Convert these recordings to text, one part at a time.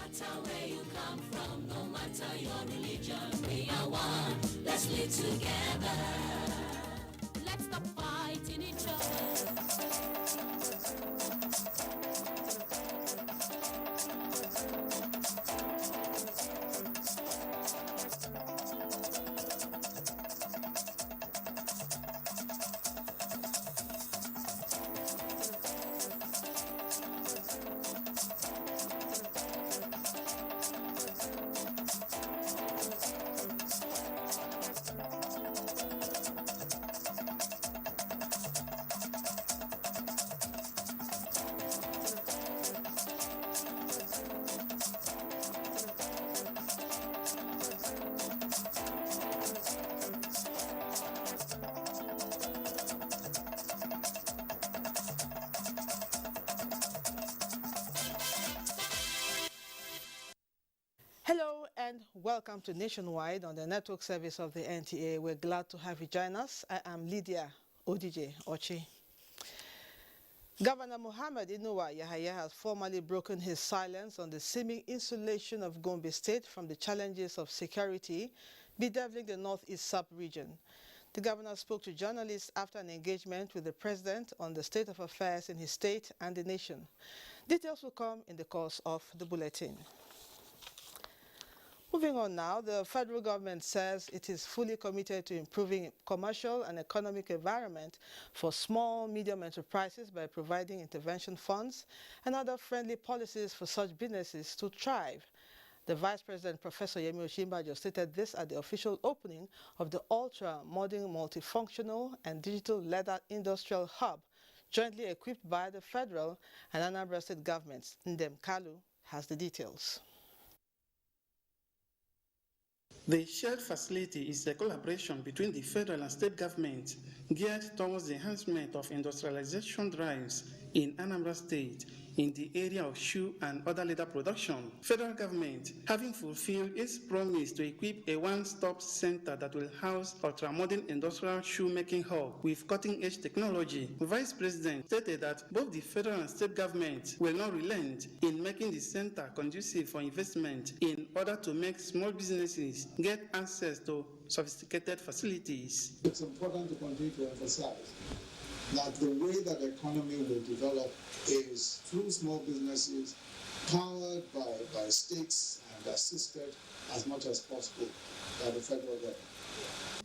matter where you come from, no matter your religion, we are one. Let's live together. Let's stop fighting each other. Hello and welcome to Nationwide on the network service of the NTA. We're glad to have you join us. I am Lydia Odije Ochi. Governor Mohammed Inuwa Yahaya has formally broken his silence on the seeming insulation of Gombe State from the challenges of security bedeviling the northeast sub-region. The governor spoke to journalists after an engagement with the president on the state of affairs in his state and the nation. Details will come in the course of the bulletin. Moving on now, the federal government says it is fully committed to improving commercial and economic environment for small, medium enterprises by providing intervention funds and other friendly policies for such businesses to thrive. The Vice President, Professor Yemi Osinbajo, stated this at the official opening of the ultra-modern, multifunctional and digital leather industrial hub, jointly equipped by the federal and Anambra State governments. Ndem Kalu has the details. The shared facility is a collaboration between the federal and state governments geared towards the enhancement of industrialization drives in Anambra State in the area of shoe and other leather production. Federal government, having fulfilled its promise to equip a one-stop center that will house ultra-modern industrial shoemaking hub with cutting-edge technology, Vice President stated that both the federal and state governments will not relent in making the center conducive for investment in order to make small businesses get access to sophisticated facilities. It's important to continue to emphasize that the way that the economy will develop is through small businesses powered by states and assisted as much as possible by the federal government.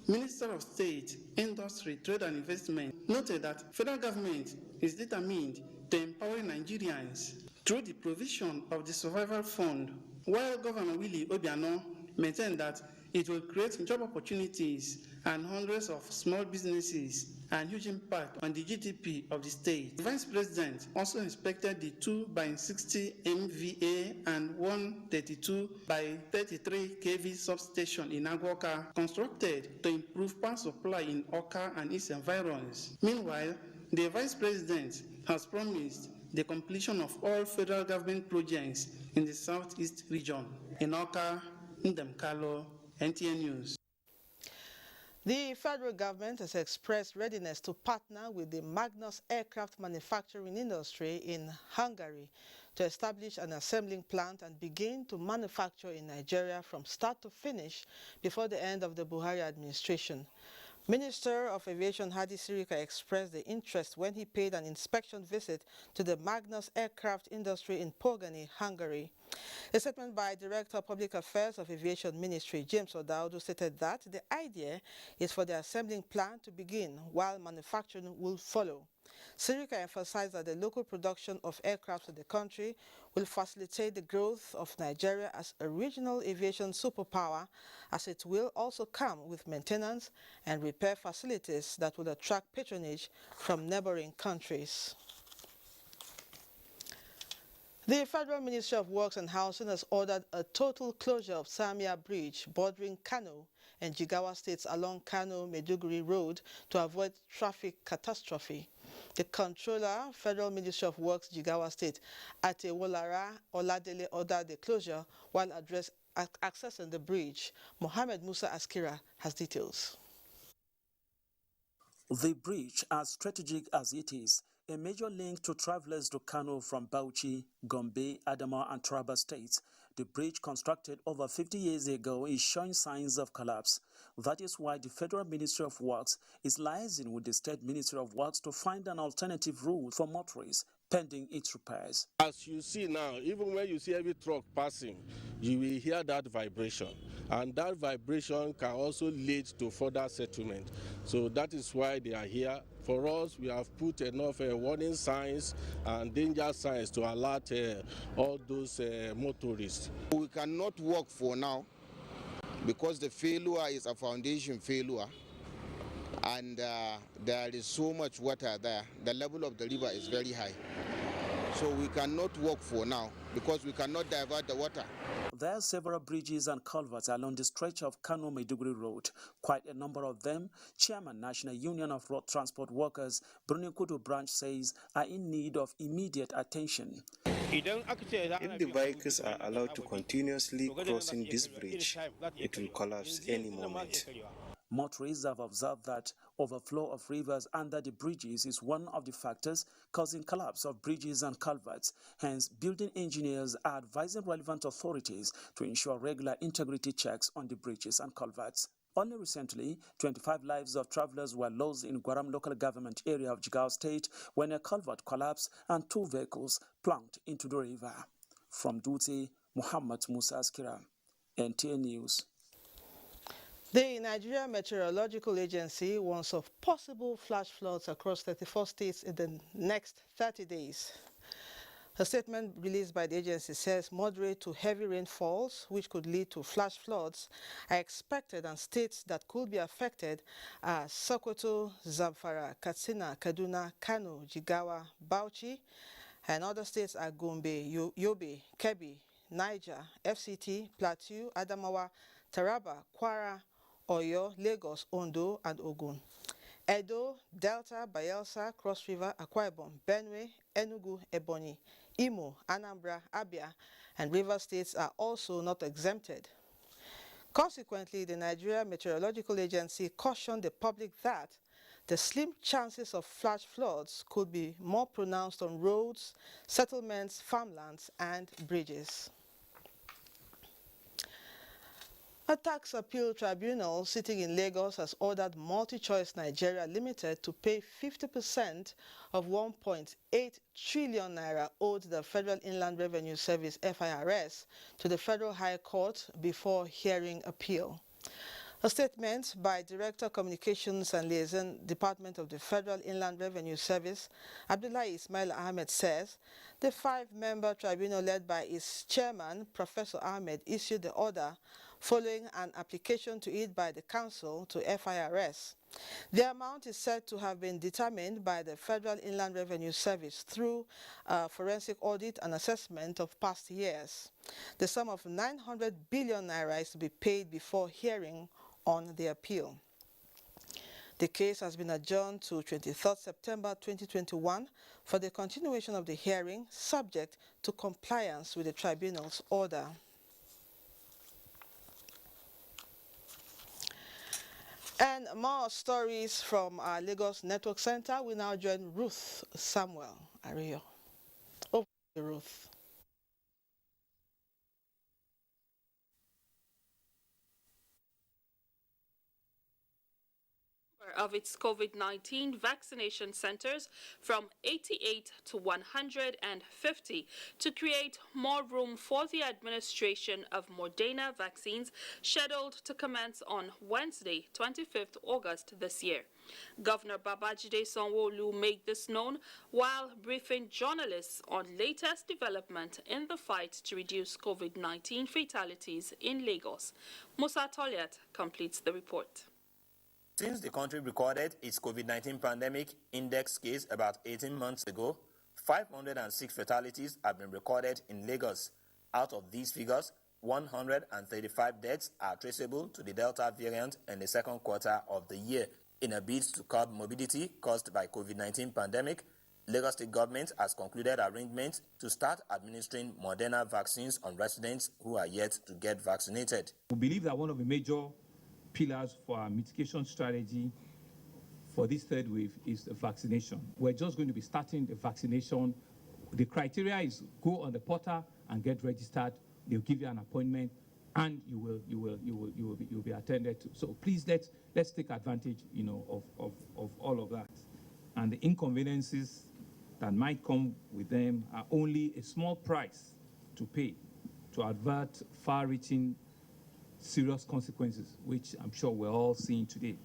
Minister of State, Industry, Trade and Investment noted that federal government is determined to empower Nigerians through the provision of the Survival Fund, while Governor Willie Obiano maintained that it will create job opportunities and hundreds of small businesses and huge impact on the GDP of the state. The Vice President also inspected the 2x60 MVA and 132x33 kV substation in Agwoka, constructed to improve power supply in Oka and its environs. Meanwhile, the Vice President has promised the completion of all federal government projects in the southeast region. In Oka, Ndem Kalu, NTN News. The federal government has expressed readiness to partner with the Magnus aircraft manufacturing industry in Hungary to establish an assembling plant and begin to manufacture in Nigeria from start to finish before the end of the BUHARI administration. Minister of Aviation Hadi Sirika expressed the interest when he paid an inspection visit to the Magnus aircraft industry in Pogani, Hungary. A statement by Director of Public Affairs of Aviation Ministry, James O'Dowd, stated that the idea is for the assembling plant to begin while manufacturing will follow. Sirika emphasized that the local production of aircraft in the country will facilitate the growth of Nigeria as a regional aviation superpower, as it will also come with maintenance and repair facilities that will attract patronage from neighboring countries. The Federal Ministry of Works and Housing has ordered a total closure of Samia Bridge bordering Kano and Jigawa states along Kano-Maiduguri Road to avoid traffic catastrophe. The Controller, Federal Ministry of Works, Jigawa State, Atewolara Oladele, ordered the closure while accessing the bridge. Mohammed Musa Askira has details. The bridge, as strategic as it is a major link to travelers to Kano from Bauchi, Gombe, Adamawa and Taraba states. The bridge constructed over 50 years ago is showing signs of collapse. That is why the Federal Ministry of Works is liaising with the State Ministry of Works to find an alternative route for motorists pending its repairs. As you see now, even when you see every truck passing, you will hear that vibration. And that vibration can also lead to further settlement. So that is why they are here. For us, we have put enough warning signs and danger signs to alert all those motorists. We cannot work for now because the failure is a foundation failure. And there is so much water there. The level of the river is very high. So we cannot work for now because we cannot divert the water. There are several bridges and culverts along the stretch of Kano-Maiduguri Road. Quite a number of them, Chairman National Union of Road Transport Workers, Brunikudu Branch says, are in need of immediate attention. If the vehicles are allowed to continuously crossing this bridge, it will collapse any moment. Motorists have observed that overflow of rivers under the bridges is one of the factors causing collapse of bridges and culverts. Hence, building engineers are advising relevant authorities to ensure regular integrity checks on the bridges and culverts. Only recently, 25 lives of travelers were lost in Gwaram local government area of Jigawa State when a culvert collapsed and 2 vehicles plunged into the river. From Dutse, Muhammad Musa Askira, NTA News. The Nigeria Meteorological Agency warns of possible flash floods across 34 states in the next 30 days. A statement released by the agency says moderate to heavy rainfalls, which could lead to flash floods, are expected, and states that could be affected are Sokoto, Zamfara, Katsina, Kaduna, Kano, Jigawa, Bauchi, and other states are Gombe, Yobe, Kebbi, Niger, FCT, Plateau, Adamawa, Taraba, Kwara, Oyo, Lagos, Ondo, and Ogun. Edo, Delta, Bayelsa, Cross River, Akwa Ibom, Benue, Enugu, Ebonyi, Imo, Anambra, Abia, and River states are also not exempted. Consequently, the Nigeria Meteorological Agency cautioned the public that the slim chances of flash floods could be more pronounced on roads, settlements, farmlands, and bridges. A tax appeal tribunal sitting in Lagos has ordered Multi-Choice Nigeria Limited to pay 50% of 1.8 trillion naira owed the Federal Inland Revenue Service (FIRS) to the Federal High Court before hearing appeal. A statement by Director Communications and Liaison Department of the Federal Inland Revenue Service, Abdullahi Ismail Ahmed, says the 5-member tribunal led by its chairman, Professor Ahmed, issued the order following an application to it by the Council to FIRS. The amount is said to have been determined by the Federal Inland Revenue Service through forensic audit and assessment of past years. The sum of 900 billion naira is to be paid before hearing on the appeal. The case has been adjourned to 23rd September 2021 for the continuation of the hearing, subject to compliance with the tribunal's order. And more stories from our Lagos Network Center. We now join Ruth Samuel Ario. Over to Ruth. Of its COVID-19 vaccination centers from 88 to 150 to create more room for the administration of Moderna vaccines scheduled to commence on Wednesday, 25th August this year. Governor Babajide Sanwo-Olu made this known while briefing journalists on latest development in the fight to reduce COVID-19 fatalities in Lagos. Musa Toliat completes the report. Since the country recorded its COVID-19 pandemic index case about 18 months ago, 506 fatalities have been recorded in Lagos. Out of these figures, 135 deaths are traceable to the Delta variant in the second quarter of the year. In a bid to curb morbidity caused by COVID-19 pandemic, Lagos State government has concluded arrangements to start administering Moderna vaccines on residents who are yet to get vaccinated. We believe that one of the major pillars for our mitigation strategy for this third wave is the vaccination. We're just going to be starting the vaccination. The criteria is go on the portal and get registered. They'll give you an appointment, and you will be attended to. So please let's take advantage, of all of that. And the inconveniences that might come with them are only a small price to pay to avert far-reaching serious consequences, which I'm sure we're all seeing today.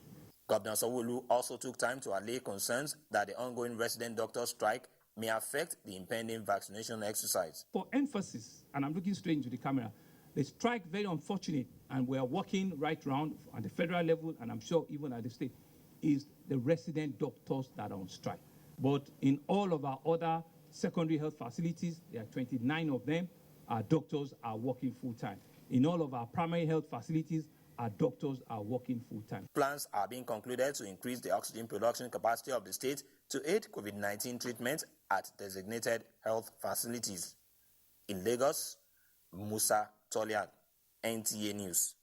Governor Sanwo-Olu also took time to allay concerns that the ongoing resident doctor strike may affect the impending vaccination exercise. For emphasis, and I'm looking straight into the camera, the strike, very unfortunate, and we are working right round at the federal level, and I'm sure even at the state, is the resident doctors that are on strike. But in all of our other secondary health facilities, there are 29 of them, our doctors are working full-time. In all of our primary health facilities, our doctors are working full-time. Plans are being concluded to increase the oxygen production capacity of the state to aid COVID-19 treatment at designated health facilities. In Lagos, Musa Tolian, NTA News.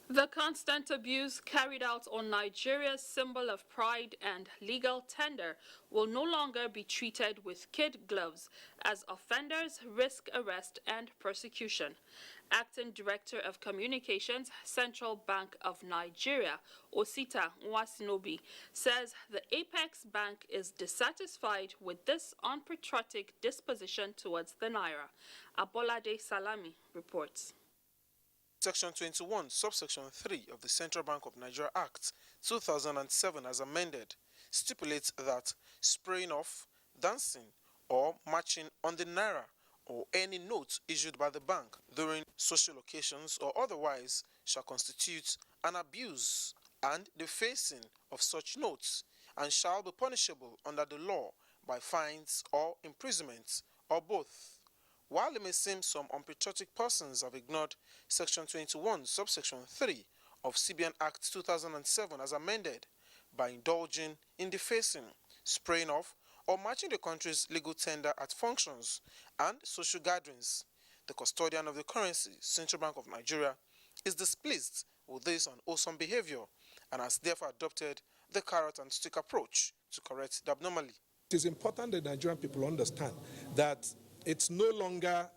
The constant abuse carried out on Nigeria's symbol of pride and legal tender will no longer be treated with kid gloves, as offenders risk arrest and persecution. Acting Director of Communications, Central Bank of Nigeria, Osita Nwasinobi, says the Apex Bank is dissatisfied with this unpatriotic disposition towards the Naira. Abolade Salami reports. Section 21, subsection 3 of the Central Bank of Nigeria Act 2007 as amended stipulates that spraying off, dancing or marching on the Naira or any note issued by the bank during social occasions or otherwise shall constitute an abuse and defacing of such notes and shall be punishable under the law by fines or imprisonment or both. While it may seem some unpatriotic persons have ignored Section 21, subsection 3 of CBN Act 2007 as amended by indulging in defacing, spraying off, or matching the country's legal tender at functions and social gatherings, the custodian of the currency, Central Bank of Nigeria, is displeased with this unwholesome behavior and has therefore adopted the carrot and stick approach to correct the abnormality. It is important that Nigerian people understand that it's no longer,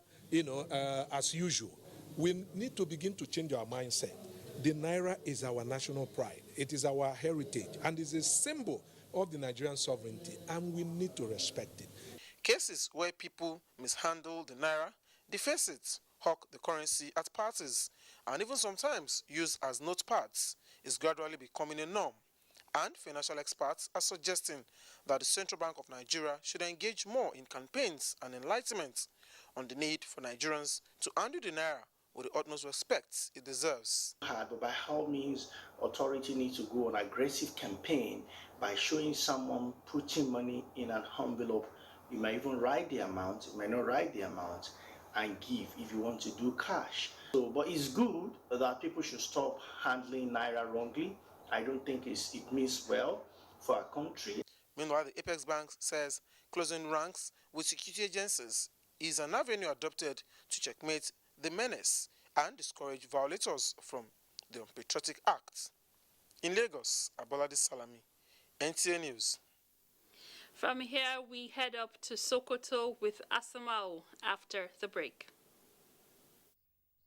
as usual. We need to begin to change our mindset. The Naira is our national pride. It is our heritage and is a symbol of the Nigerian sovereignty, and we need to respect it. Cases where people mishandle the Naira, deface it, hawk the currency at parties, and even sometimes use as notepads is gradually becoming a norm. And financial experts are suggesting that the Central Bank of Nigeria should engage more in campaigns and enlightenment on the need for Nigerians to handle the Naira with the utmost respect it deserves. But by all means, authority needs to go on an aggressive campaign by showing someone putting money in an envelope. You may even write the amount, you may not write the amount, and give if you want to do cash. But it's good that people should stop handling Naira wrongly. I don't think it means well for our country. Meanwhile, the Apex Bank says closing ranks with security agencies is an avenue adopted to checkmate the menace and discourage violators from the unpatriotic acts. In Lagos, Abolade Salami, NTA News. From here, we head up to Sokoto with Asamao after the break.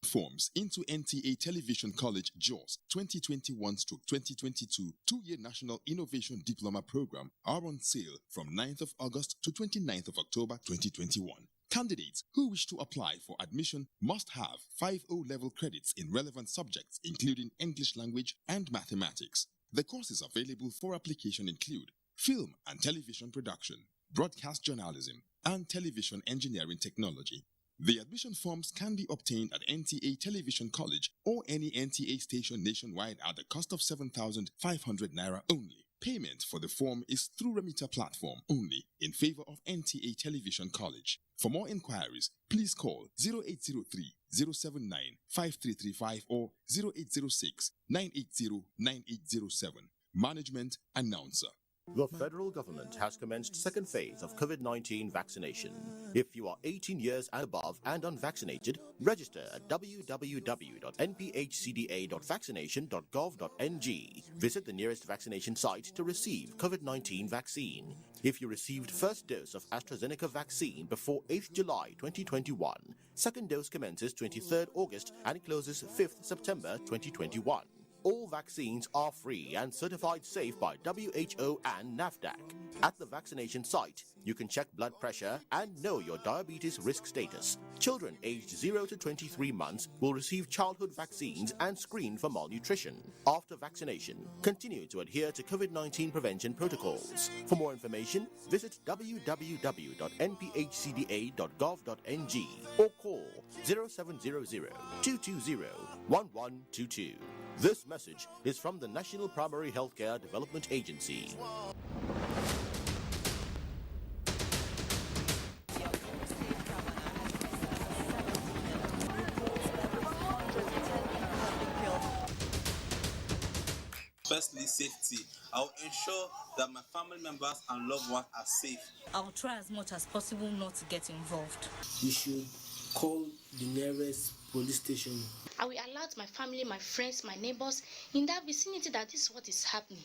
Forms into NTA Television College JOS 2021-2022 2-year National Innovation Diploma Program are on sale from 9th of August to 29th of October 2021. Candidates who wish to apply for admission must have 5 O-level credits in relevant subjects including English language and mathematics. The courses available for application include film and television production, broadcast journalism, and television engineering technology. The admission forms can be obtained at NTA Television College or any NTA station nationwide at the cost of 7,500 Naira only. Payment for the form is through remitter platform only in favor of NTA Television College. For more inquiries, please call 0803 079 5335 or 0806 980 9807. Management Announcer. The federal government has commenced second phase of COVID-19 vaccination. If you are 18 years and above and unvaccinated, register at www.nphcda.vaccination.gov.ng. Visit the nearest vaccination site to receive COVID-19 vaccine. If you received first dose of AstraZeneca vaccine before 8th July 2021, second dose commences 23rd August and closes 5th September 2021. All vaccines are free and certified safe by WHO and NAFDAC. At the vaccination site, you can check blood pressure and know your diabetes risk status. Children aged 0 to 23 months will receive childhood vaccines and screen for malnutrition. After vaccination, continue to adhere to COVID-19 prevention protocols. For more information, visit www.nphcda.gov.ng or call 0700-220-1122. This message is from the National Primary Healthcare Development Agency. Firstly, safety. I'll ensure that my family members and loved ones are safe. I'll try as much as possible not to get involved. You should call the nearest police station. I will alert my family, my friends, my neighbors in that vicinity that this is what is happening.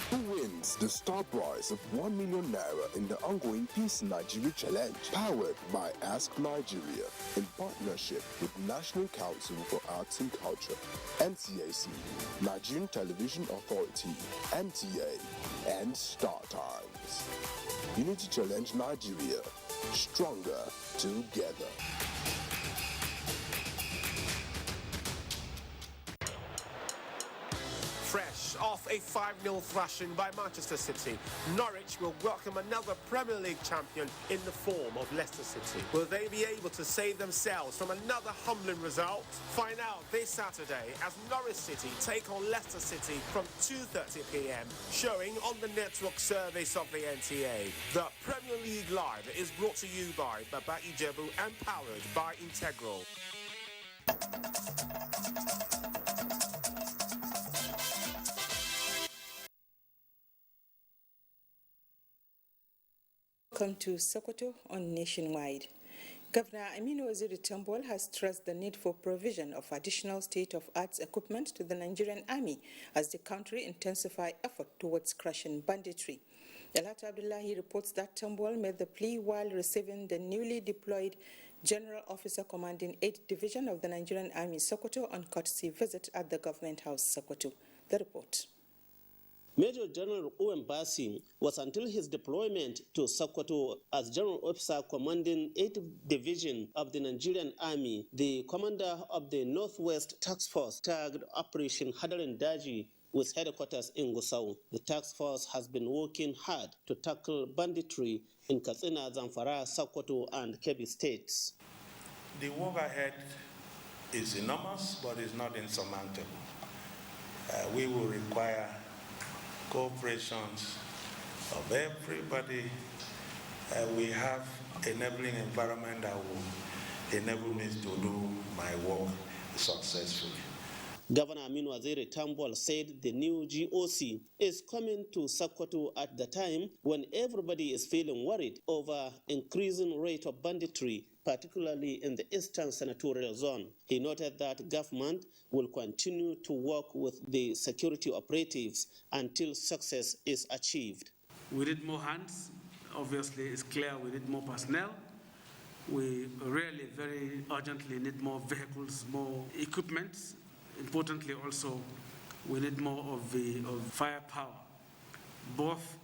Who wins the star prize of 1 million naira in the ongoing Peace Nigeria Challenge, powered by Ask Nigeria, in partnership with National Council for Arts and Culture, NCAC, Nigerian Television Authority, NTA, and Star Times. Unity Challenge Nigeria, stronger together. Fresh off a 5-0 thrashing by Manchester City, Norwich will welcome another Premier League champion in the form of Leicester City. Will they be able to save themselves from another humbling result? Find out this Saturday as Norwich City take on Leicester City from 2:30 p.m, showing on the network service of the NTA. The Premier League Live is brought to you by Baba Ijebu and powered by Integral. Welcome to Sokoto on Nationwide. Governor Aminu Waziri Tambol has stressed the need for provision of additional state-of-art equipment to the Nigerian Army as the country intensifies effort towards crushing banditry. Dalata Abdullahi reports that Tambol made the plea while receiving the newly deployed General Officer Commanding 8th Division of the Nigerian Army Sokoto on courtesy visit at the Government House Sokoto. The report. Major General Owen Bassing was until his deployment to Sokoto as General Officer Commanding 8th Division of the Nigerian Army, the commander of the Northwest Task Force tagged Operation Hadarin Daji with headquarters in Gusau. The task force has been working hard to tackle banditry in Katsina, Zamfara, Sokoto, and Kebbi states. The work ahead is enormous, but it's not insurmountable. We will require cooperations of everybody. We have enabling environment that will enable me to do my work successfully. Governor Aminu Waziri Tambol said the new GOC is coming to Sokoto at the time when everybody is feeling worried over increasing rate of banditry, particularly in the Eastern Senatorial Zone. He noted that government will continue to work with the security operatives until success is achieved. We need more hands. Obviously, it's clear we need more personnel. We really very urgently need more vehicles, more equipment. Importantly also, we need more of firepower, both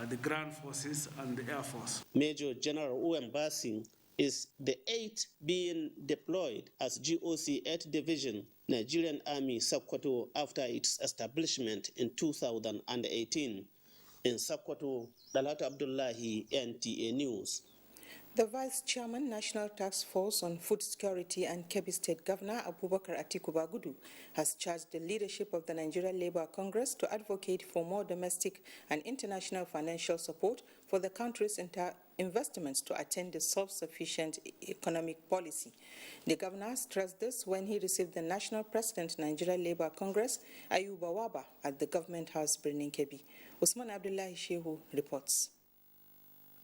the ground forces and the air force. Major General Owen Bassing is the 8th being deployed as GOC 8th Division, Nigerian Army Sokoto after its establishment in 2018. In Sokoto, Dalata Abdullahi, NTA News. The Vice Chairman, National Task Force on Food Security and Kebbi State Governor Abubakar Atiku Bagudu has charged the leadership of the Nigeria Labour Congress to advocate for more domestic and international financial support for the country's investments to attain the self-sufficient economic policy. The governor stressed this when he received the National President, Nigeria Labour Congress, Ayuba Waba, at the Government House, Birnin Kebbi. Usman Abdullahi Shehu reports.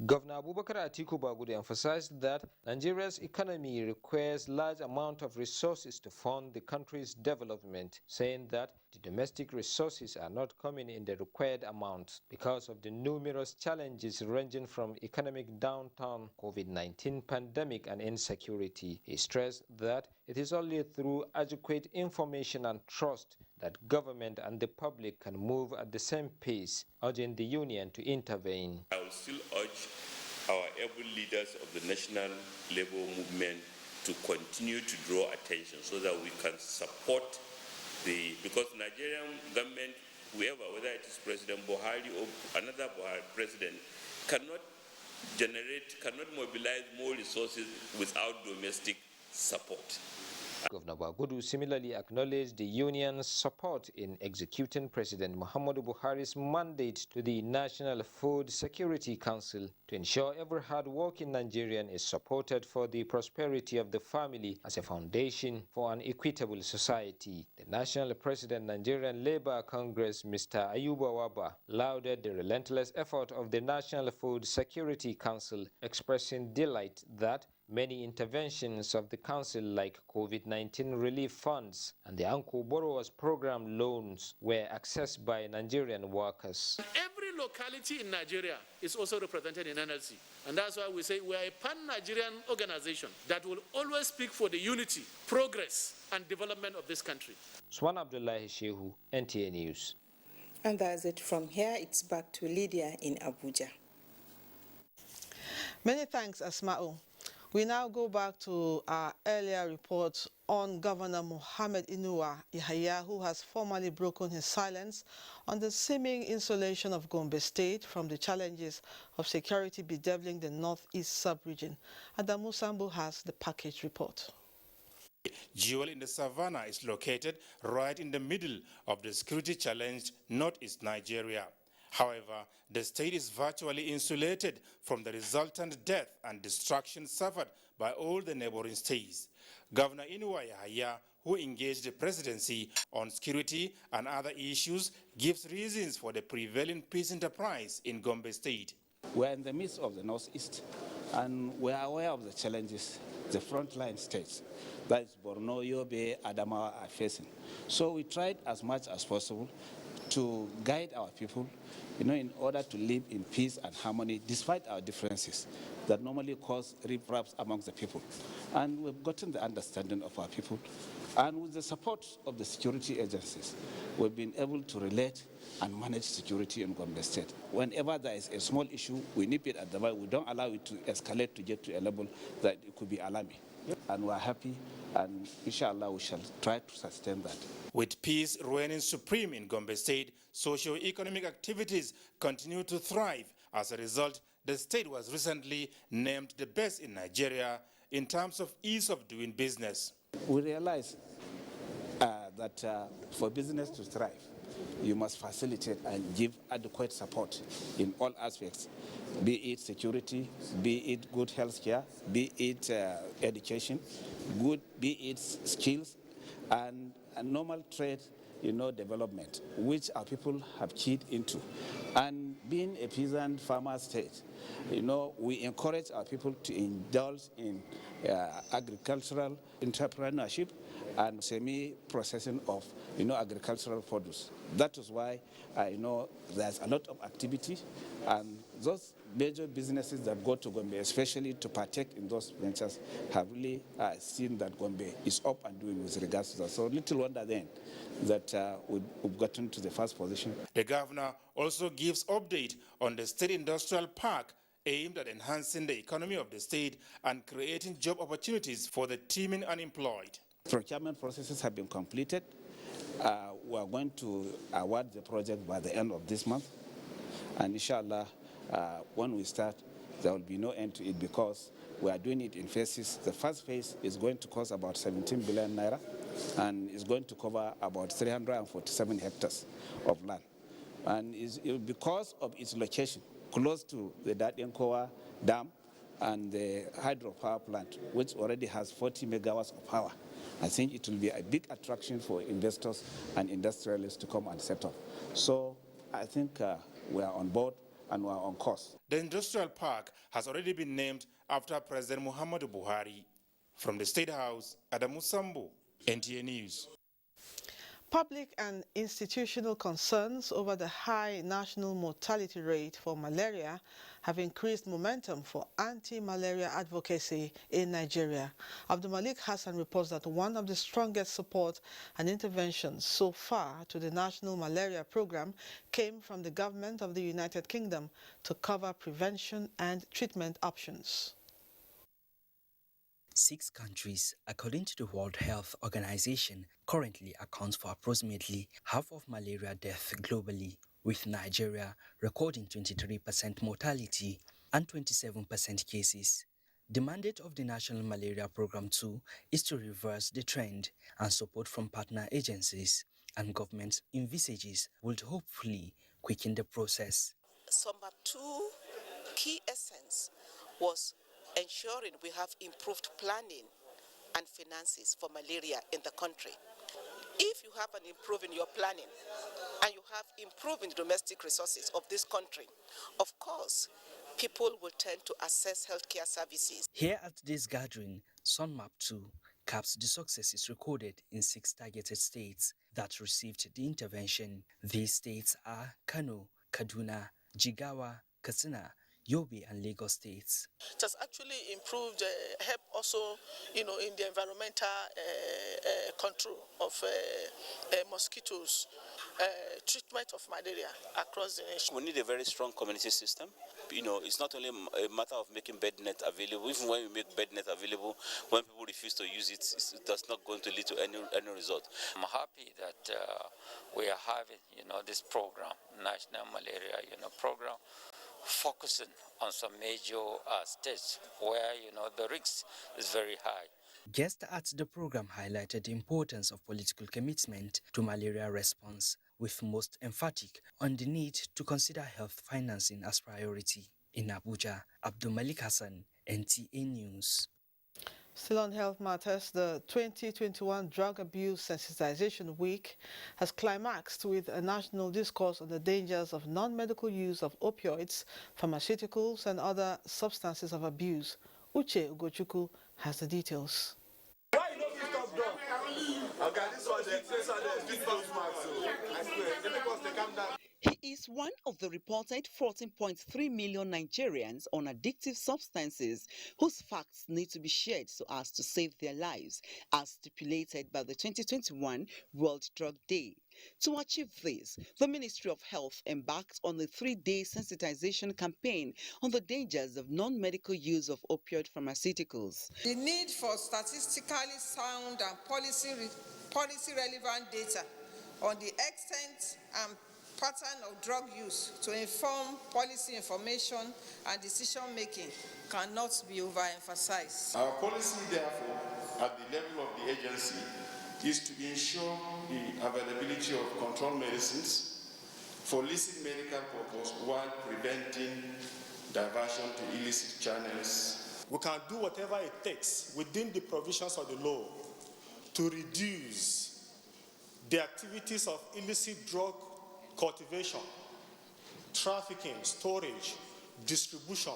Governor Abubakar Atiku Bagudu emphasized that Nigeria's economy requires large amount of resources to fund the country's development, saying that the domestic resources are not coming in the required amount because of the numerous challenges ranging from economic downturn, COVID-19 pandemic and insecurity. He stressed that it is only through adequate information and trust that government and the public can move at the same pace, urging the union to intervene. I will still urge our able leaders of the national labor movement to continue to draw attention so that we can support because Nigerian government, whoever, whether it is President BUHARI or another BUHARI president, cannot mobilize more resources without domestic support. Governor Bagudu similarly acknowledged the union's support in executing President Muhammadu Buhari's mandate to the National Food Security Council to ensure every hard-working Nigerian is supported for the prosperity of the family as a foundation for an equitable society. The National President Nigerian Labour Congress, Mr. Ayuba Waba, lauded the relentless effort of the National Food Security Council, expressing delight that many interventions of the Council like COVID-19 relief funds and the Uncle Borrowers Program loans were accessed by Nigerian workers. Every locality in Nigeria is also represented in NLC, and that's why we say we are a pan-Nigerian organization that will always speak for the unity, progress and development of this country. Swan Abdullahi Shehu, NTA News. And that's it from here. It's back to Lydia in Abuja. Many thanks, Asma'u. We now go back to our earlier report on Governor Mohammed Inuwa Yahaya, who has formally broken his silence on the seeming insulation of Gombe State from the challenges of security bedeviling the northeast sub-region. Adamu Sambu has the package report. Jewel in the Savannah is located right in the middle of the security-challenged northeast Nigeria. However, the state is virtually insulated from the resultant death and destruction suffered by all the neighboring states. Governor Inuwa Yahaya, who engaged the presidency on security and other issues, gives reasons for the prevailing peace enterprise in Gombe State. We're in the midst of the northeast, and we are aware of the challenges the frontline states, that is Borno, Yobe, Adamawa, are facing. So we tried as much as possible to guide our people, in order to live in peace and harmony despite our differences that normally cause rift-raps amongst the people. And we've gotten the understanding of our people. And with the support of the security agencies, we've been able to relate and manage security in Gombe State. Whenever there is a small issue, we nip it at the bud. We don't allow it to escalate to get to a level that it could be alarming. And we're happy, and inshallah we shall try to sustain that. With peace reigning supreme in Gombe State, socio-economic activities continue to thrive. As a result, the state was recently named the best in Nigeria in terms of ease of doing business. We realize that for business to thrive, you must facilitate and give adequate support in all aspects, be it security, be it good health care, be it education, be it skills, and normal trade, development, which our people have keyed into. And being a peasant farmer state, we encourage our people to indulge in agricultural entrepreneurship and semi-processing of, agricultural produce. That is why there's a lot of activity, and those major businesses that go to Gombe, especially to partake in those ventures, have really seen that Gombe is up and doing with regards to that. So little wonder then that we've gotten to the first position. The governor also gives update on the state industrial park aimed at enhancing the economy of the state and creating job opportunities for the teeming unemployed. Procurement processes have been completed. We are going to award the project by the end of this month. And inshallah, when we start, there will be no end to it because we are doing it in phases. The first phase is going to cost about 17 billion naira and is going to cover about 347 hectares of land. And because of its location, close to the Datenkoa Dam and the hydropower plant, which already has 40 megawatts of power. I think it will be a big attraction for investors and industrialists to come and set up. So I think we are on board and we are on course. The industrial park has already been named after President Muhammadu Buhari. From the State House, Adamu Sambu, NTA News. Public and institutional concerns over the high national mortality rate for malaria have increased momentum for anti-malaria advocacy in Nigeria. Abdulmalik Hassan reports that one of the strongest support and interventions so far to the national malaria program came from the government of the United Kingdom to cover prevention and treatment options. 6 countries, according to the World Health Organization, currently account for approximately half of malaria deaths globally, with Nigeria recording 23% mortality and 27% cases. The mandate of the National Malaria Program, too, is to reverse the trend, and support from partner agencies and government envisages would hopefully quicken the process. Number 2 key essence was ensuring we have improved planning and finances for malaria in the country. If you have an improvement in your planning and you have improving domestic resources of this country, of course, people will tend to access healthcare services. Here at this gathering, SunMap 2 caps the successes recorded in 6 targeted states that received the intervention. These states are Kano, Kaduna, Jigawa, Katsina, Yobe and Lagos states. It has actually improved, help also, in the environmental control of mosquitoes, treatment of malaria across the nation. We need a very strong community system. It's not only a matter of making bed net available. Even when we make bed net available, when people refuse to use it, that's not going to lead to any result. I'm happy that we are having, this program, National Malaria, program, focusing on some major states where, the risk is very high. Guests at the program highlighted the importance of political commitment to malaria response, with most emphatic on the need to consider health financing as priority. In Abuja, Abdulmalik Hassan, NTA News. Still on health matters, the 2021 Drug Abuse Sensitization Week has climaxed with a national discourse on the dangers of non-medical use of opioids, pharmaceuticals and other substances of abuse. Uche Ugochukwu has the details. He is one of the reported 14.3 million Nigerians on addictive substances whose facts need to be shared so as to save their lives, as stipulated by the 2021 World Drug Day. To achieve this, the Ministry of Health embarked on a 3-day sensitization campaign on the dangers of non-medical use of opioid pharmaceuticals. The need for statistically sound and policy-relevant data on the extent and pattern of drug use to inform policy information and decision-making cannot be overemphasized. Our policy, therefore, at the level of the agency is to ensure the availability of controlled medicines for illicit medical purpose while preventing diversion to illicit channels. We can do whatever it takes within the provisions of the law to reduce the activities of illicit drug cultivation, trafficking, storage, distribution,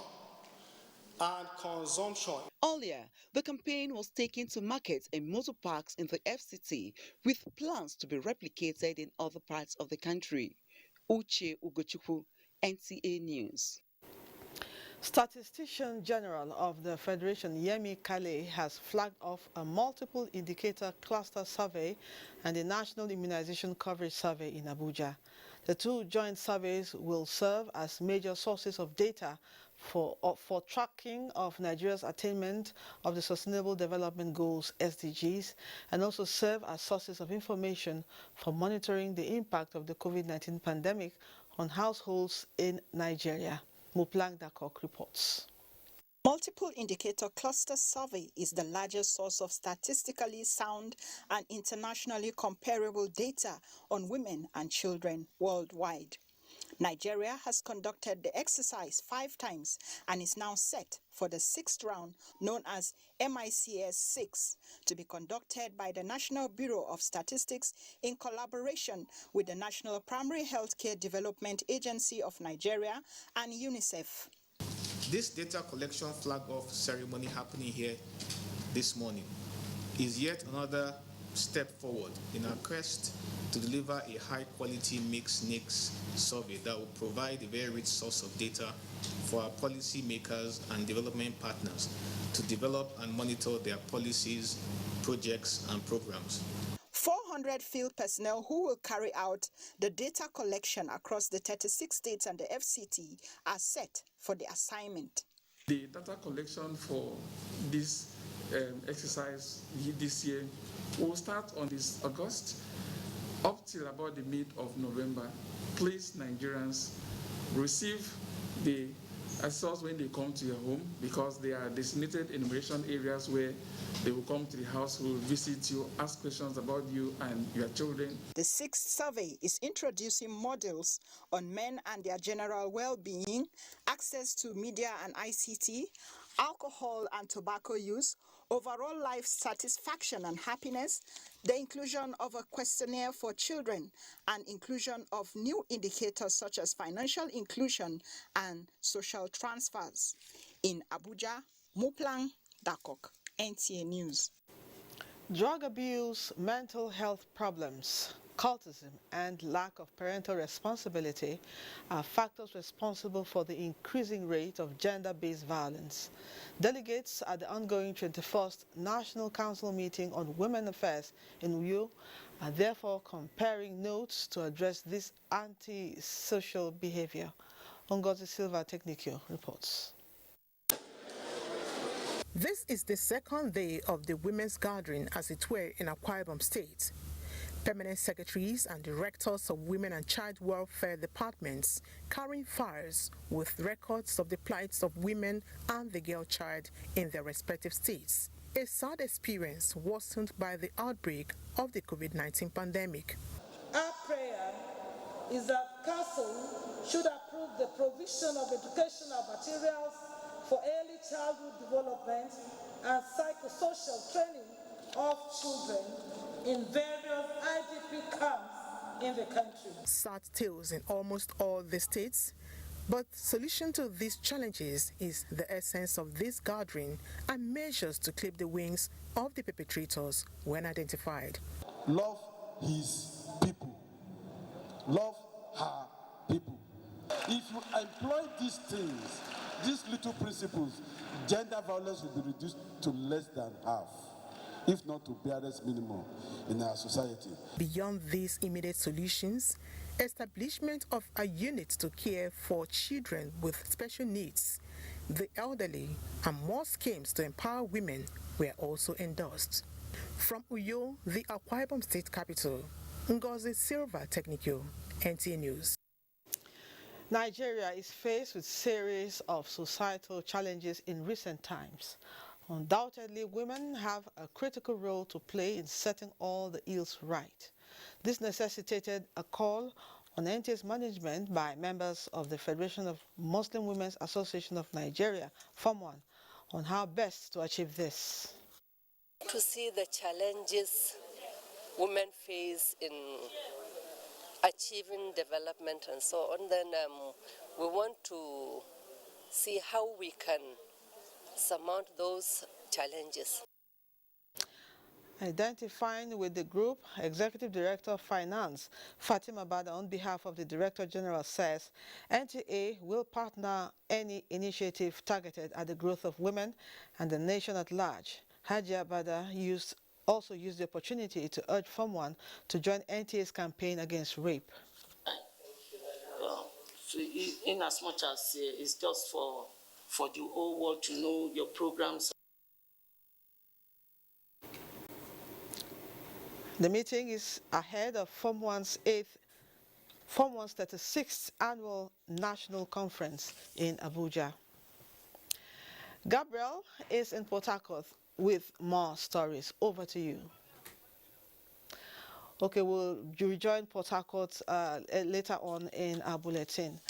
and consumption. Earlier, the campaign was taken to markets and motor parks in the FCT, with plans to be replicated in other parts of the country. Uche Ugochukwu, NTA News. Statistician General of the Federation, Yemi Kale, has flagged off a multiple indicator cluster survey and a national immunization coverage survey in Abuja. The 2 joint surveys will serve as major sources of data for tracking of Nigeria's attainment of the Sustainable Development Goals, SDGs, and also serve as sources of information for monitoring the impact of the COVID-19 pandemic on households in Nigeria. Muplang Dakok reports. Multiple Indicator Cluster Survey is the largest source of statistically sound and internationally comparable data on women and children worldwide. Nigeria has conducted the exercise 5 times and is now set for the 6th round, known as MICS 6, to be conducted by the National Bureau of Statistics in collaboration with the National Primary Healthcare Development Agency of Nigeria and UNICEF. This data collection flag-off ceremony happening here this morning is yet another step forward in our quest to deliver a high-quality mixed NICS survey that will provide a very rich source of data for our policy makers and development partners to develop and monitor their policies, projects, and programs. 400 field personnel who will carry out the data collection across the 36 states and the FCT are set for the assignment. The data collection for this exercise this year will start on this August up till about the mid of November. Please, Nigerians, receive the assessors when they come to your home, because they are designated enumeration areas where they will come to the house, will visit you, ask questions about you and your children. The 6th survey is introducing modules on men and their general well-being, access to media and ICT, alcohol and tobacco use, overall life satisfaction and happiness, the inclusion of a questionnaire for children, and inclusion of new indicators such as financial inclusion and social transfers. In Abuja, Muplang Dakok, NTA News. Drug abuse, mental health problems, cultism, and lack of parental responsibility are factors responsible for the increasing rate of gender-based violence. Delegates at the ongoing 21st National Council meeting on Women Affairs in Uyo are therefore comparing notes to address this anti-social behavior. Ngozi Silva Technicio reports. This is the second day of the women's gathering, as it were, in Akwa Ibom State. Permanent secretaries and directors of women and child welfare departments carrying files with records of the plights of women and the girl child in their respective states. A sad experience worsened by the outbreak of the COVID-19 pandemic. Our prayer is that Council should approve the provision of educational materials for early childhood development and psychosocial training of children in various IDP camps in the country. Sad tales in almost all the states, but solution to these challenges is the essence of this gathering and measures to clip the wings of the perpetrators when identified. Love his people. Love her people. If you employ these things, these little principles, gender violence will be reduced to less than half, if not to barest minimum in our society. Beyond these immediate solutions, establishment of a unit to care for children with special needs, the elderly, and more schemes to empower women were also endorsed. From Uyo, the Akwa Ibom State capital, Ngozi Silva Technico, NTA News. Nigeria is faced with a series of societal challenges in recent times. Undoubtedly, women have a critical role to play in setting all the ills right. This necessitated a call on NTA's management by members of the Federation of Muslim Women's Association of Nigeria, FOMWAN, on how best to achieve this. To see the challenges women face in achieving development and so on, then we want to see how we can surmount those challenges. Identifying with the group, Executive Director of Finance, Fatima Bada, on behalf of the Director General, says NTA will partner any initiative targeted at the growth of women and the nation at large. Hajia Bada also used the opportunity to urge FOMWAN to join NTA's campaign against rape. In as much as it's just for the whole world to know your programs. The meeting is ahead of FOMWAN's 36th Annual National Conference in Abuja. Gabriel is in Port Harcourt with more stories. Over to you. Okay, we'll rejoin Port Harcourt later on in our bulletin.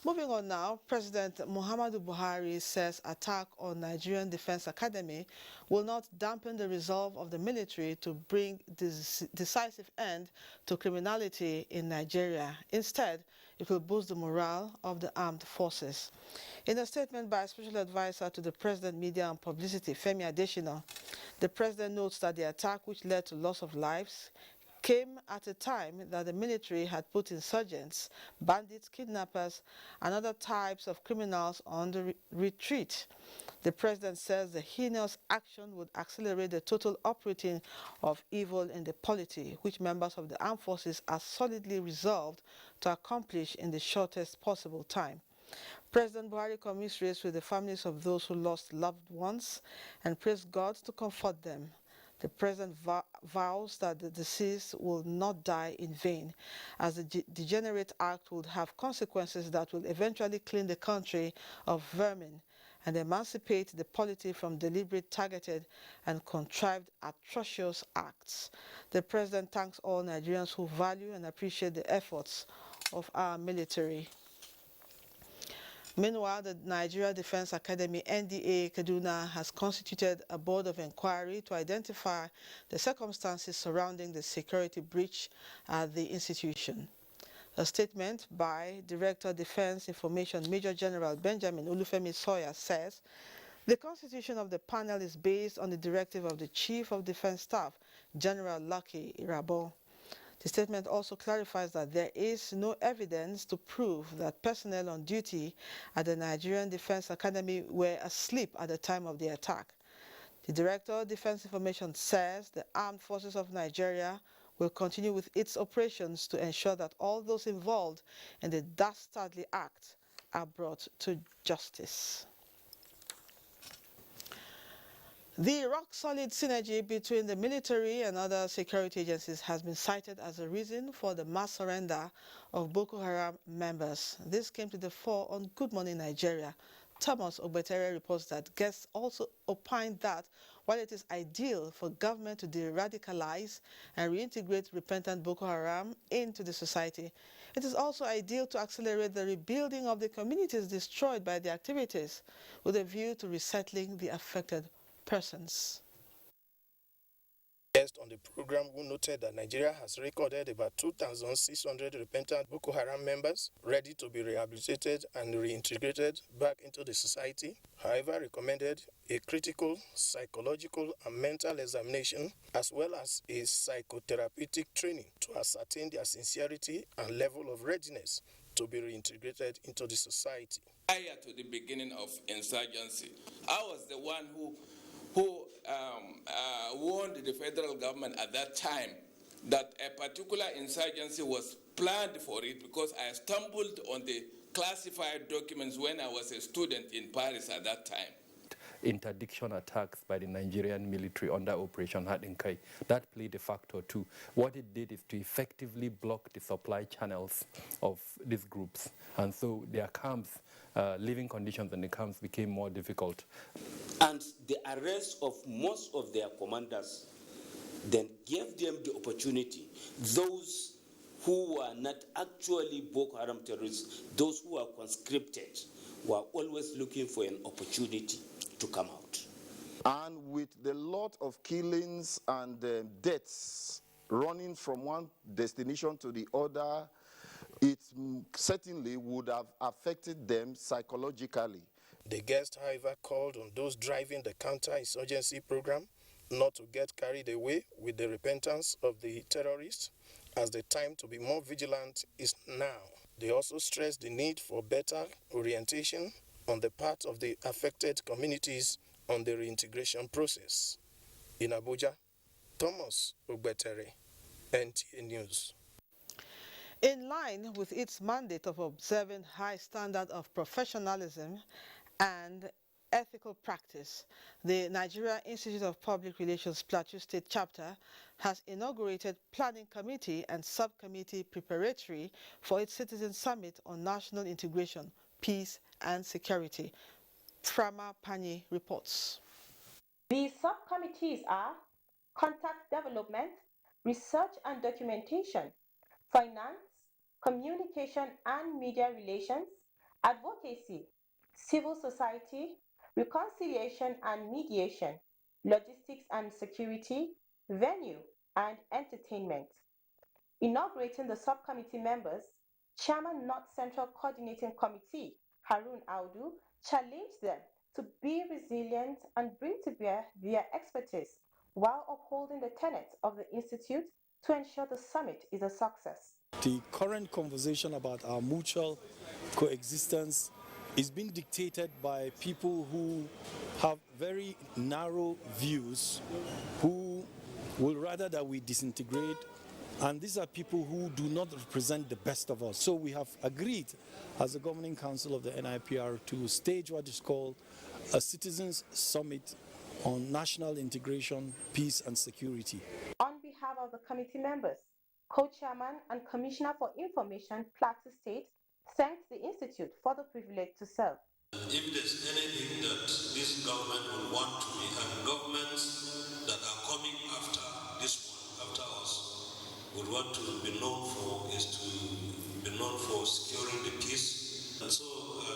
Moving on now, President Muhammadu Buhari says attack on Nigerian Defense Academy will not dampen the resolve of the military to bring decisive end to criminality in Nigeria. Instead, it will boost the morale of the armed forces. In a statement by Special Advisor to the President, Media and Publicity, Femi Adesina, the President notes that the attack, which led to loss of lives, came at a time that the military had put insurgents, bandits, kidnappers, and other types of criminals on the retreat. The President says the heinous action would accelerate the total uprooting of evil in the polity, which members of the armed forces are solidly resolved to accomplish in the shortest possible time. President Buhari commiserates with the families of those who lost loved ones and prays God to comfort them. The President vows that the deceased will not die in vain, as the degenerate act would have consequences that will eventually clean the country of vermin and emancipate the polity from deliberate, targeted, and contrived atrocious acts. The President thanks all Nigerians who value and appreciate the efforts of our military. Meanwhile, the Nigeria Defense Academy NDA Kaduna has constituted a board of inquiry to identify the circumstances surrounding the security breach at the institution. A statement by Director Defense Information Major General Benjamin Olufemi Sawyer says, the constitution of the panel is based on the directive of the Chief of Defense Staff, General Lucky Irabo. The statement also clarifies that there is no evidence to prove that personnel on duty at the Nigerian Defense Academy were asleep at the time of the attack. The Director of Defense Information says the Armed Forces of Nigeria will continue with its operations to ensure that all those involved in the dastardly act are brought to justice. The rock-solid synergy between the military and other security agencies has been cited as a reason for the mass surrender of Boko Haram members. This came to the fore on Good Morning Nigeria. Thomas Ogbetere reports that guests also opined that while it is ideal for government to de-radicalize and reintegrate repentant Boko Haram into the society, it is also ideal to accelerate the rebuilding of the communities destroyed by the activities with a view to resettling the affected persons. Guest on the program who noted that Nigeria has recorded about 2,600 repentant Boko Haram members ready to be rehabilitated and reintegrated back into the society, however recommended a critical psychological and mental examination as well as a psychotherapeutic training to ascertain their sincerity and level of readiness to be reintegrated into the society. Prior to the beginning of insurgency, I was the one who warned the federal government at that time that a particular insurgency was planned for it because I stumbled on the classified documents when I was a student in Paris at that time. Interdiction attacks by the Nigerian military under Operation Hadinkai. That played a factor too. What it did is to effectively block the supply channels of these groups. And so their camps, living conditions in the camps became more difficult. And the arrest of most of their commanders then gave them the opportunity, those who were not actually Boko Haram terrorists, those who were conscripted, were always looking for an opportunity to come out. And with the lot of killings and deaths running from one destination to the other, it certainly would have affected them psychologically. The guest, however, called on those driving the counter-insurgency program not to get carried away with the repentance of the terrorists, as the time to be more vigilant is now. They also stressed the need for better orientation on the part of the affected communities on the reintegration process. In Abuja, Thomas Ogbetere, NTA News. In line with its mandate of observing high standard of professionalism and ethical practice, the Nigeria Institute of Public Relations Plateau State Chapter has inaugurated Planning Committee and Subcommittee preparatory for its Citizen Summit on National Integration, Peace and Security. Frama Pani reports. The subcommittees are Contact Development, research and documentation, finance, communication and media relations, advocacy, civil society, reconciliation and mediation, logistics and security, venue, and entertainment. Inaugurating the subcommittee members, Chairman North Central Coordinating Committee, Harun Audu, challenged them to be resilient and bring to bear their expertise while upholding the tenets of the Institute to ensure the summit is a success. The current conversation about our mutual coexistence is being dictated by people who have very narrow views, who will rather that we disintegrate, and these are people who do not represent the best of us. So we have agreed as the Governing Council of the NIPR to stage what is called a Citizens Summit on National Integration, Peace and Security. On behalf of the committee members, Co-Chairman and Commissioner for Information, Plateau State, thanked the Institute for the privilege to serve. If there's anything that this government will want to be, and governments that are coming after this one, after us, would want to be known for, is to be known for securing the peace. And so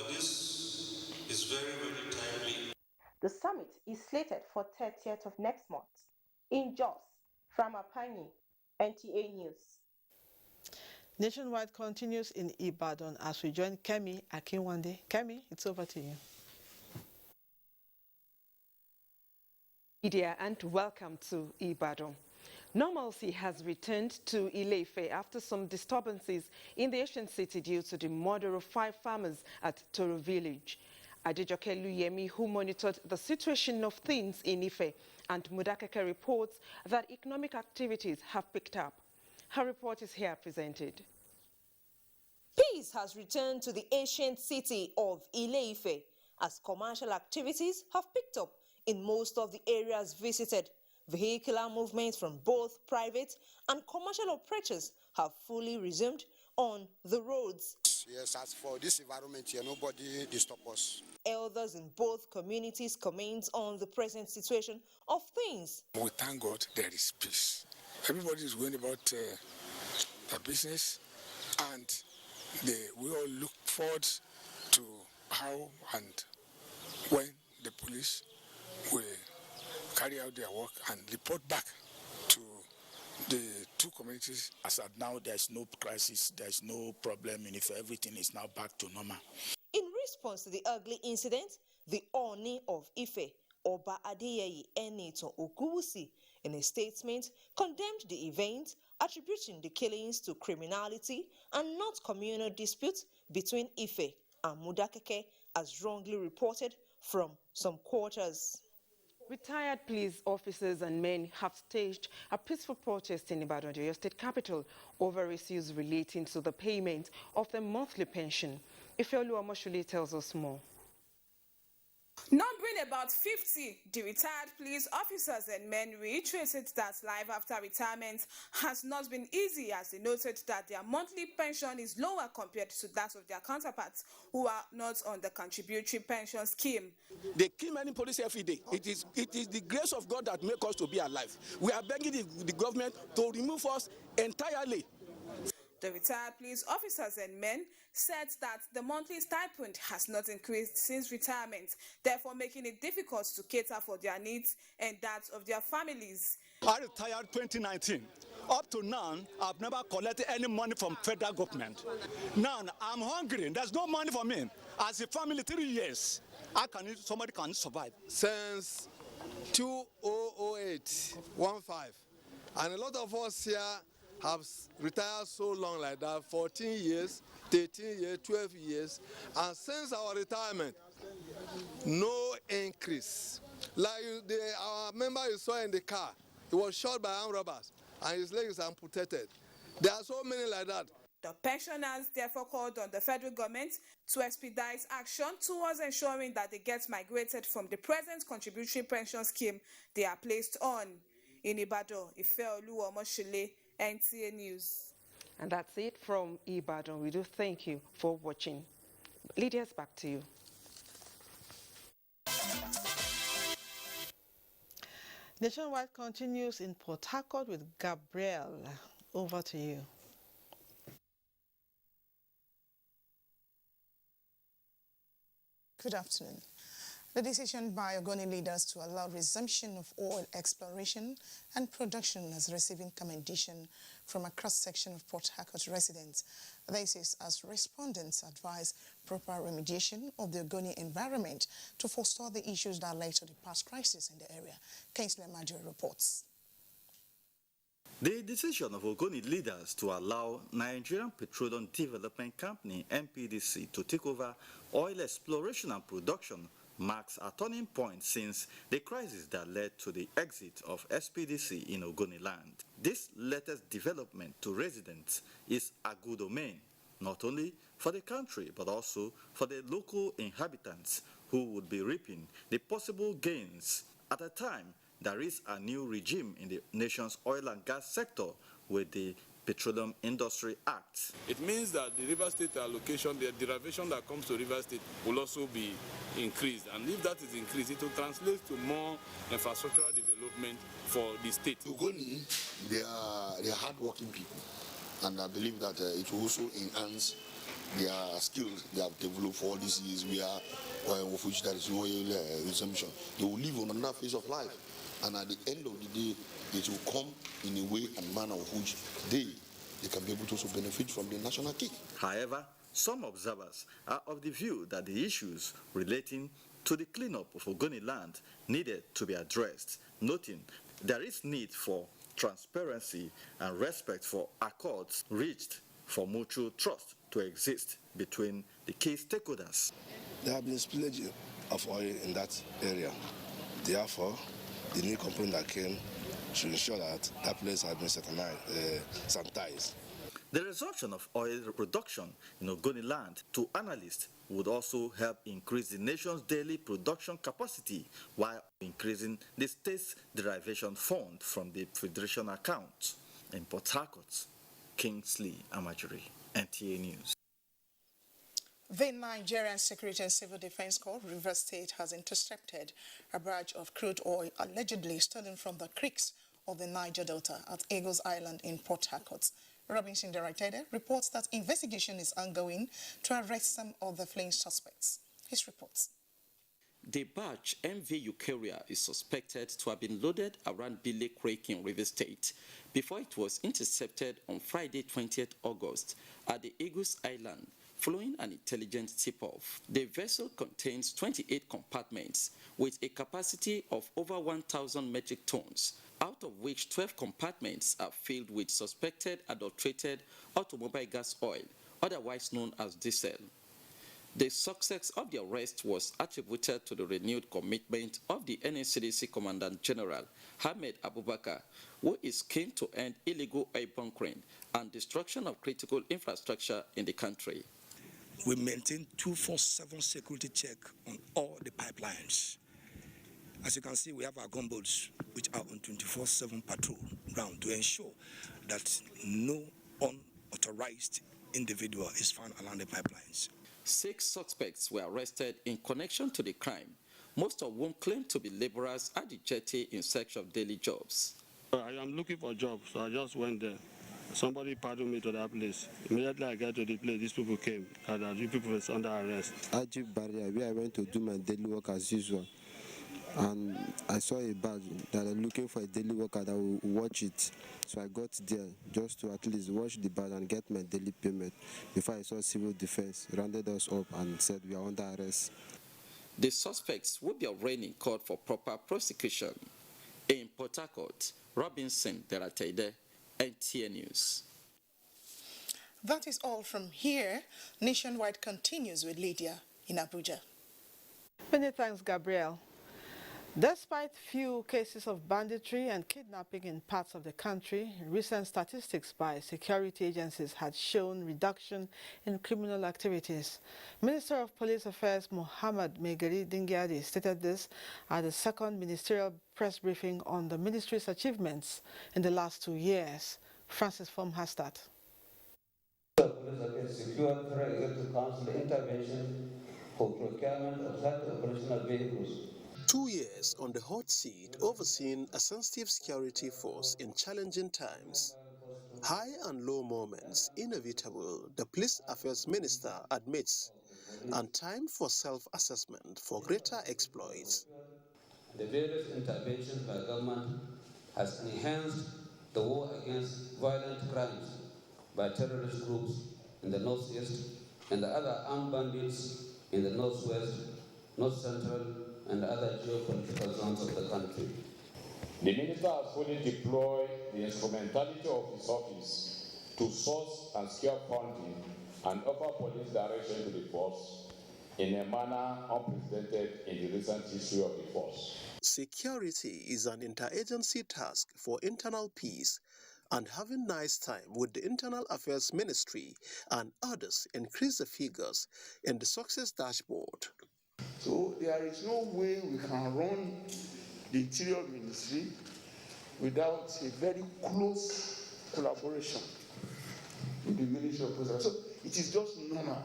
this is very, very timely. The summit is slated for 30th of next month. In Jos, from Apani, NTA News. Nationwide continues in Ibadan as we join Kemi Akinwande. Kemi, it's over to you. Media and welcome to Ibadan. Normalcy has returned to Ile-Ife after some disturbances in the ancient city due to the murder of 5 farmers at Toro village. Adejoke Luyemi, who monitored the situation of things in Ife, and Mudakeke reports that economic activities have picked up. Her report is here presented. Peace has returned to the ancient city of Ile-Ife as commercial activities have picked up in most of the areas visited. Vehicular movements from both private and commercial operators have fully resumed on the roads. Yes, as for this environment here, nobody disturb us. Elders in both communities comment on the present situation of things. We thank God there is peace. Everybody is going about their business, and we all look forward to how and when the police will carry out their work and report back to the 2 communities. As at now, there is no crisis, there is no problem, and if everything is now back to normal. In response to the ugly incident, the Oni of Ife, Oba Adeyeye Enito Okuwusi, in a statement, condemned the event, attributing the killings to criminality and not communal disputes between Ife and Mudakeke, as wrongly reported from some quarters. Retired police officers and men have staged a peaceful protest in Ibadan, your state capital, over issues relating to the payment of their monthly pension. Ifeolu Omoshule tells us more. Numbering about 50, the retired police officers and men reiterated that life after retirement has not been easy, as they noted that their monthly pension is lower compared to that of their counterparts who are not on the contributory pension scheme. They kill many police every day. It is the grace of God that makes us to be alive. We are begging the government to remove us entirely. The retired police officers and men said that the monthly stipend has not increased since retirement, therefore making it difficult to cater for their needs and that of their families. I retired 2019. Up to now, I've never collected any money from federal government. Now, I'm hungry. There's no money for me. As a family, 3 years, somebody can survive. Since 2008, and a lot of us here have retired so long like that, 14 years, 13 years, 12 years, and since our retirement, no increase. Like our member you saw in the car, he was shot by armed robbers, and his leg is amputated. There are so many like that. The pensioners therefore called on the federal government to expedite action towards ensuring that they get migrated from the present contributory pension scheme they are placed on. In Ibadan, Ifeolu Omoshile, NTA News. And that's it from Ibadan. We do thank you for watching. Lydia's back to you. Nationwide continues in Port Harcourt with Gabriel. Over to you. Good afternoon. The decision by Ogoni leaders to allow resumption of oil exploration and production is receiving commendation from a cross-section of Port Harcourt residents. This is as respondents advise proper remediation of the Ogoni environment to forestall the issues that led to the past crisis in the area. Kingsley Majo reports. The decision of Ogoni leaders to allow Nigerian Petroleum Development Company (NPDC) to take over oil exploration and production marks a turning point since the crisis that led to the exit of SPDC in Ogoni land. This latest development to residents is a good omen, not only for the country but also for the local inhabitants who would be reaping the possible gains at a time there is a new regime in the nation's oil and gas sector with the Petroleum Industry Act. It means that the River State allocation, the derivation that comes to River State will also be increased. And if that is increased, it will translate to more infrastructural development for the state. Ogoni, they are hardworking people. And I believe that it will also enhance their skills they have developed for all these years. We are, of which there is oil resumption. They will live on another phase of life. And at the end of the day, it will come in a way and manner of which they can be able to also benefit from the national cake. However, some observers are of the view that the issues relating to the cleanup of Ogoni land needed to be addressed, noting there is need for transparency and respect for accords reached for mutual trust to exist between the key stakeholders. There have been spillage of oil in that area. Therefore, the new company that came should ensure that that place has been sanitized. The resumption of oil production in Ogoni land, to analysts, would also help increase the nation's daily production capacity while increasing the state's derivation fund from the federation account. In Port Harcourt, Kingsley Amajiri, NTA News. The Nigerian Security and Civil Defense Corps, Rivers State, has intercepted a barge of crude oil allegedly stolen from the creeks of the Niger Delta at Eagles Island in Port Harcourt. Robinson Directed reports that investigation is ongoing to arrest some of the fleeing suspects. His reports. The barge MV Eukarya is suspected to have been loaded around Bile Creek in Rivers State before it was intercepted on Friday 20th August at the Eagles Island, following an intelligence tip-off. The vessel contains 28 compartments with a capacity of over 1,000 metric tons, out of which 12 compartments are filled with suspected adulterated automobile gas oil, otherwise known as diesel. The success of the arrest was attributed to the renewed commitment of the NSCDC Commandant General Ahmed Abubakar, who is keen to end illegal oil bunkering and destruction of critical infrastructure in the country. We maintain 24/7 security check on all the pipelines. As you can see, we have our gunboats which are on 24/7 patrol ground to ensure that no unauthorized individual is found along the pipelines. 6 suspects were arrested in connection to the crime, most of whom claim to be laborers at the jetty in search of daily jobs. I am looking for jobs, so I just went there. Somebody paddled me to that place. Immediately I got to the place, these people came, and you people were under arrest. Ajib Barrier, where I went to do my daily work as usual. And I saw a badge that I'm looking for a daily worker that will watch it. So I got there just to at least watch the badge and get my daily payment. Before I saw civil defense rounded us up and said we are under arrest. The suspects will be arraigned in court for proper prosecution. In Port Harcourt, Robinson Deratede, NTA News. That is all from here. Nationwide continues with Lydia in Abuja. Many thanks, Gabriel. Despite few cases of banditry and kidnapping in parts of the country, recent statistics by security agencies had shown reduction in criminal activities. Minister of Police Affairs Muhammad Megari Dingyadi stated this at the second ministerial press briefing on the ministry's achievements in the last 2 years. Francis Form has that. The Police Affairs secured through Executive Council intervention for procurement of such operational vehicles 2 years on the hot seat, overseeing a sensitive security force in challenging times. High and low moments, inevitable, the Police Affairs Minister admits, and time for self-assessment for greater exploits. The various interventions by government has enhanced the war against violent crimes by terrorist groups in the northeast and the other armed bandits in the northwest, north central, and other geopolitical zones of the country. The Minister has fully deployed the instrumentality of his office to source and secure funding and offer police direction to the force in a manner unprecedented in the recent history of the force. Security is an interagency task for internal peace, and having nice time with the Internal Affairs Ministry and others increase the figures in the success dashboard. So there is no way we can run the Interior Ministry without a very close collaboration with the Ministry of Police. So it is just normal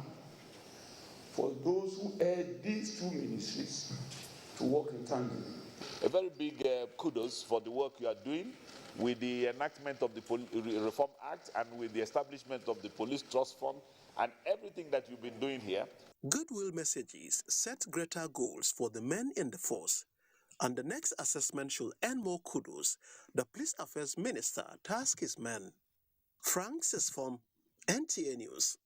for those who head these two ministries to work in tandem. A very big kudos for the work you are doing with the enactment of the Reform Act and with the establishment of the Police Trust Fund and everything that you've been doing here. Goodwill messages set greater goals for the men in the force, and the next assessment should earn more kudos. The Police Affairs Minister tasked his men. Francis from NTA News.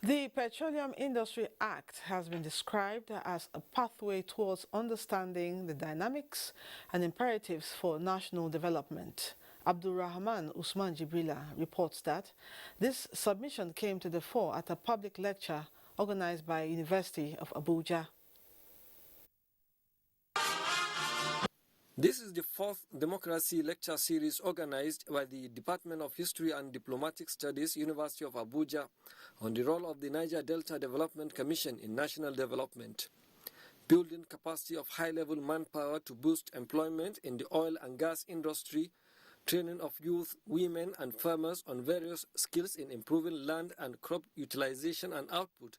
The Petroleum Industry Act has been described as a pathway towards understanding the dynamics and imperatives for national development. Abdulrahman Usman Jibrila reports that this submission came to the fore at a public lecture organized by University of Abuja. This is the fourth democracy lecture series organized by the Department of History and Diplomatic Studies, University of Abuja, on the role of the Niger Delta Development Commission in national development. Building capacity of high-level manpower to boost employment in the oil and gas industry, training of youth, women and farmers on various skills in improving land and crop utilization and output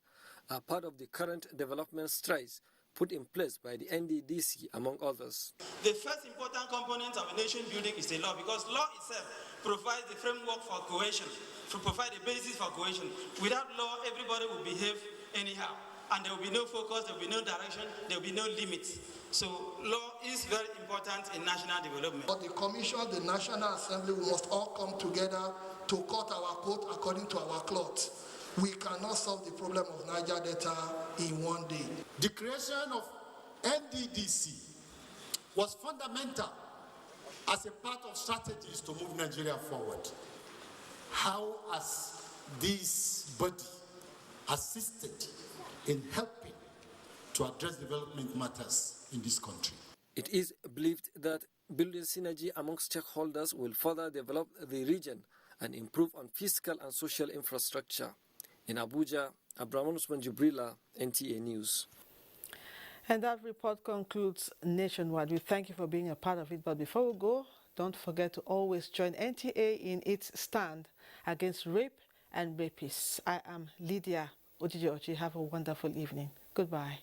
are part of the current development strides put in place by the NDDC, among others. The first important component of a nation building is the law, because law itself provides the framework for cohesion, to provide the basis for cohesion. Without law, everybody will behave anyhow, and there will be no focus, there will be no direction, there will be no limits. So law is very important in national development. But the Commission, the National Assembly, we must all come together to cut our coat according to our cloth. We cannot solve the problem of Niger Delta in one day. The creation of NDDC was fundamental as a part of strategies to move Nigeria forward. How has this body assisted in helping to address development matters in this country? It is believed that building synergy among stakeholders will further develop the region and improve on fiscal and social infrastructure. In Abuja, Abdulrahman Usman Jibrila, NTA News. And that report concludes Nationwide. We thank you for being a part of it. But before we go, don't forget to always join NTA in its stand against rape and rapists. I am Lydia Ojijoji. Have a wonderful evening. Goodbye.